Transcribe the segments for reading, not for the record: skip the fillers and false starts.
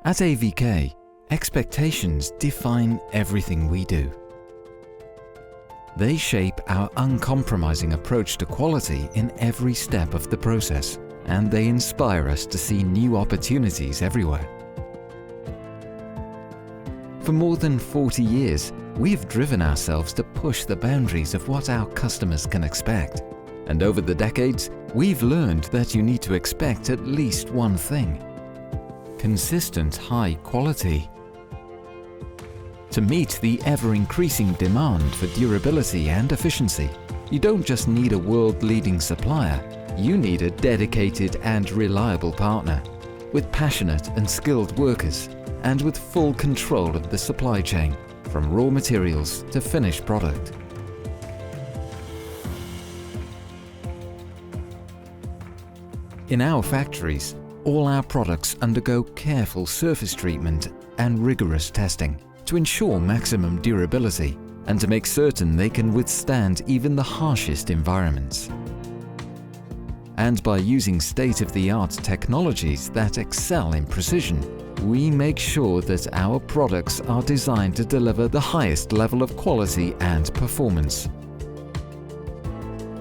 At AVK, expectations define everything we do. They shape our uncompromising approach to quality in every step of the process, and they inspire us to see new opportunities everywhere. For more than 40 years, we have driven ourselves to push the boundaries of what our customers can expect. And over the decades, we've learned that you need to expect at least one thing: consistent high quality. To meet the ever-increasing demand for durability and efficiency, you don't just need a world-leading supplier, you need a dedicated and reliable partner, with passionate and skilled workers, and with full control of the supply chain, from raw materials to finished product. In our factories, all our products undergo careful surface treatment and rigorous testing to ensure maximum durability and to make certain they can withstand even the harshest environments. And by using state-of-the-art technologies that excel in precision, we make sure that our products are designed to deliver the highest level of quality and performance.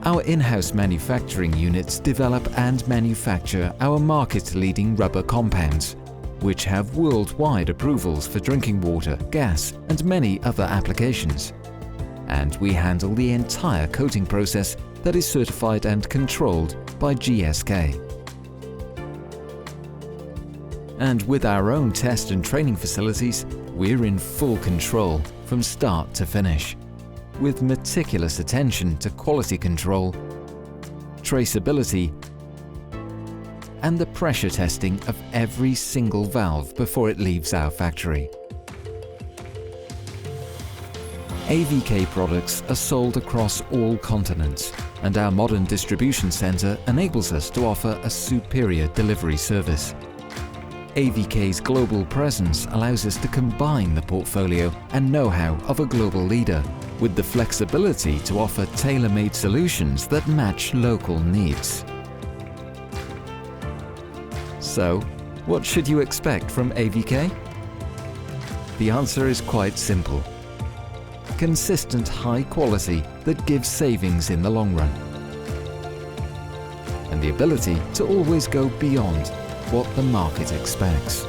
Our in-house manufacturing units develop and manufacture our market-leading rubber compounds, which have worldwide approvals for drinking water, gas, and many other applications. And we handle the entire coating process that is certified and controlled by GSK. And with our own test and training facilities, we're in full control from start to finish, with meticulous attention to quality control, traceability, and the pressure testing of every single valve before it leaves our factory. AVK products are sold across all continents, and our modern distribution center enables us to offer a superior delivery service. AVK's global presence allows us to combine the portfolio and know-how of a global leader with the flexibility to offer tailor-made solutions that match local needs. So, what should you expect from AVK? The answer is quite simple. Consistent high quality that gives savings in the long run. And the ability to always go beyond what the market expects.